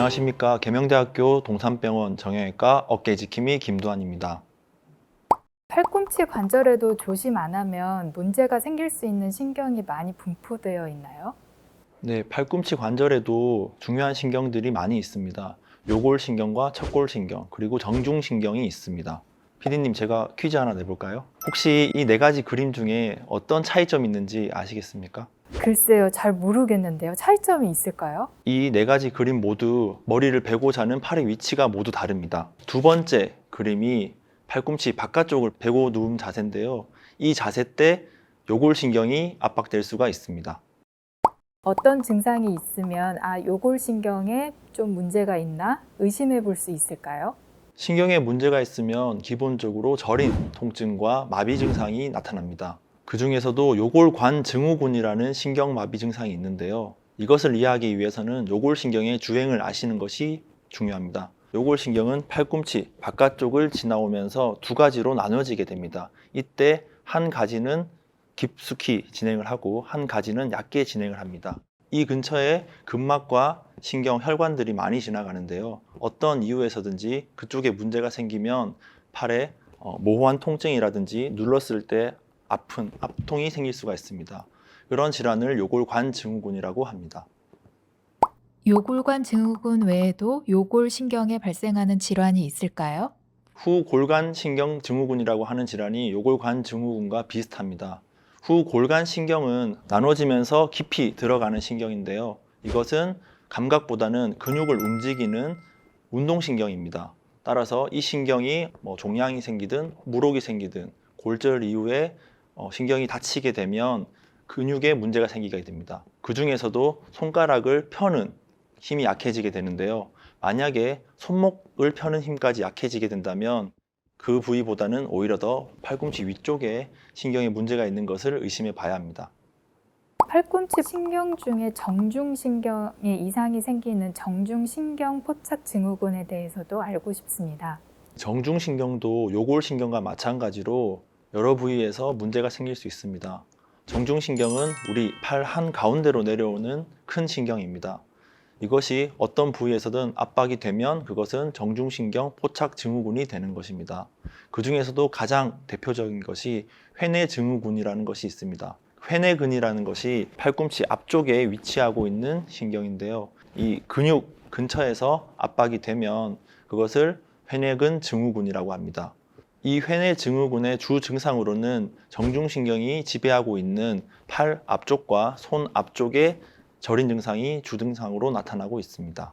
안녕하십니까. 계명대학교 동산병원 정형외과 어깨지킴이 김두한입니다. 팔꿈치 관절에도 조심 안 하면 문제가 생길 수 있는 신경이 많이 분포되어 있나요? 네, 팔꿈치 관절에도 중요한 신경들이 많이 있습니다. 요골신경과 척골신경, 그리고 정중신경이 있습니다. 피디님, 제가 퀴즈 하나 내볼까요? 혹시 이 네 가지 그림 중에 어떤 차이점이 있는지 아시겠습니까? 글쎄요, 잘 모르겠는데요. 차이점이 있을까요? 이 네 가지 그림 모두 머리를 베고 자는 팔의 위치가 모두 다릅니다. 두 번째 그림이 팔꿈치 바깥쪽을 베고 누운 자세인데요. 이 자세 때 요골신경이 압박될 수가 있습니다. 어떤 증상이 있으면 요골신경에 좀 문제가 있나 의심해 볼 수 있을까요? 신경에 문제가 있으면 기본적으로 저림, 통증과 마비 증상이 나타납니다. 그 중에서도 요골관 증후군이라는 신경마비 증상이 있는데요. 이것을 이해하기 위해서는 요골신경의 주행을 아시는 것이 중요합니다. 요골신경은 팔꿈치 바깥쪽을 지나오면서 두 가지로 나눠지게 됩니다. 이때 한 가지는 깊숙이 진행을 하고 한 가지는 얕게 진행을 합니다. 이 근처에 근막과 신경, 혈관들이 많이 지나가는데요. 어떤 이유에서든지 그쪽에 문제가 생기면 팔에 모호한 통증이라든지 눌렀을 때 아픈 압통이 생길 수가 있습니다. 그런 질환을 요골관 증후군이라고 합니다. 요골관 증후군 외에도 요골신경에 발생하는 질환이 있을까요? 후골간 신경 증후군이라고 하는 질환이 요골관 증후군과 비슷합니다. 후골간 신경은 나눠지면서 깊이 들어가는 신경인데요. 이것은 감각보다는 근육을 움직이는 운동신경입니다. 따라서 이 신경이 종양이 생기든 물혹이 생기든 골절 이후에 신경이 다치게 되면 근육에 문제가 생기게 됩니다. 그 중에서도 손가락을 펴는 힘이 약해지게 되는데요. 만약에 손목을 펴는 힘까지 약해지게 된다면 그 부위보다는 오히려 더 팔꿈치 위쪽에 신경에 문제가 있는 것을 의심해 봐야 합니다. 팔꿈치 신경 중에 정중신경에 이상이 생기는 정중신경 포착 증후군에 대해서도 알고 싶습니다. 정중신경도 요골신경과 마찬가지로 여러 부위에서 문제가 생길 수 있습니다. 정중신경은 우리 팔 한가운데로 내려오는 큰 신경입니다. 이것이 어떤 부위에서든 압박이 되면 그것은 정중신경 포착 증후군이 되는 것입니다. 그 중에서도 가장 대표적인 것이 회내 증후군이라는 것이 있습니다. 회내근이라는 것이 팔꿈치 앞쪽에 위치하고 있는 신경인데요. 이 근육 근처에서 압박이 되면 그것을 회내근 증후군이라고 합니다. 이 회내 증후군의 주 증상으로는 정중신경이 지배하고 있는 팔 앞쪽과 손 앞쪽에 저린 증상이 주 증상으로 나타나고 있습니다.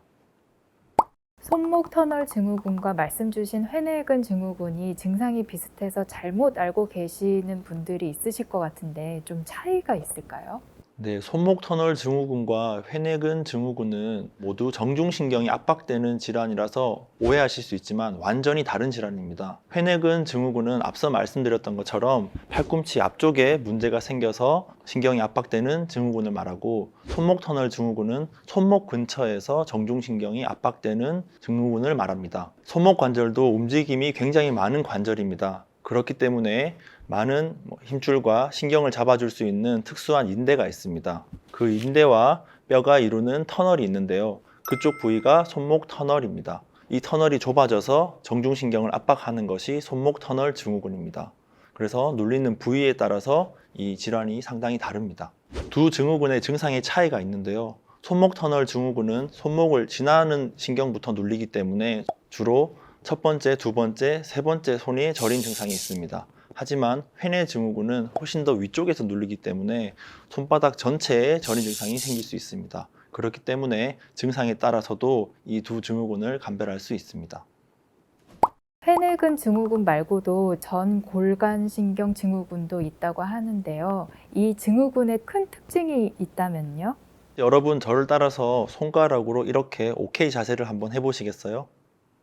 손목 터널 증후군과 말씀 주신 회내근 증후군이 증상이 비슷해서 잘못 알고 계시는 분들이 있으실 것 같은데 좀 차이가 있을까요? 네, 손목 터널 증후군과 회내근 증후군은 모두 정중신경이 압박되는 질환이라서 오해하실 수 있지만 완전히 다른 질환입니다. 회내근 증후군은 앞서 말씀드렸던 것처럼 팔꿈치 앞쪽에 문제가 생겨서 신경이 압박되는 증후군을 말하고, 손목 터널 증후군은 손목 근처에서 정중신경이 압박되는 증후군을 말합니다. 손목 관절도 움직임이 굉장히 많은 관절입니다. 그렇기 때문에 많은 힘줄과 신경을 잡아줄 수 있는 특수한 인대가 있습니다. 그 인대와 뼈가 이루는 터널이 있는데요. 그쪽 부위가 손목 터널입니다. 이 터널이 좁아져서 정중신경을 압박하는 것이 손목 터널 증후군입니다. 그래서 눌리는 부위에 따라서 이 질환이 상당히 다릅니다. 두 증후군의 증상의 차이가 있는데요. 손목 터널 증후군은 손목을 지나는 신경부터 눌리기 때문에 주로 첫 번째, 두 번째, 세 번째 손에 저린 증상이 있습니다. 하지만 회내 증후군은 훨씬 더 위쪽에서 눌리기 때문에 손바닥 전체에 저린 증상이 생길 수 있습니다. 그렇기 때문에 증상에 따라서도 이 두 증후군을 감별할 수 있습니다. 회내근 증후군 말고도 전골간신경 증후군도 있다고 하는데요. 이 증후군에 큰 특징이 있다면요? 여러분, 저를 따라서 손가락으로 이렇게 오케이 자세를 한번 해보시겠어요?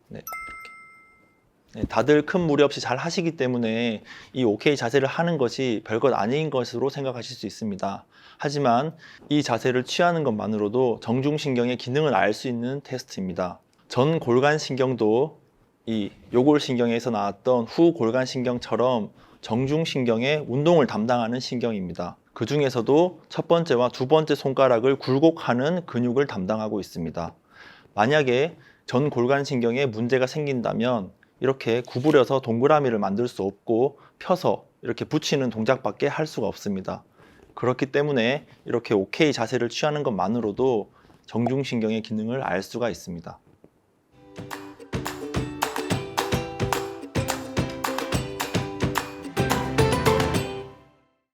네, 이렇게. 다들 큰 무리 없이 잘 하시기 때문에 이 오케이 자세를 하는 것이 별것 아닌 것으로 생각하실 수 있습니다. 하지만 이 자세를 취하는 것만으로도 정중신경의 기능을 알 수 있는 테스트입니다. 전골간신경도 이 요골신경에서 나왔던 후골간신경처럼 정중신경의 운동을 담당하는 신경입니다. 그 중에서도 첫 번째와 두 번째 손가락을 굴곡하는 근육을 담당하고 있습니다. 만약에 전골간신경에 문제가 생긴다면 이렇게 구부려서 동그라미를 만들 수 없고 펴서 이렇게 붙이는 동작밖에 할 수가 없습니다. 그렇기 때문에 이렇게 OK 자세를 취하는 것만으로도 정중신경의 기능을 알 수가 있습니다.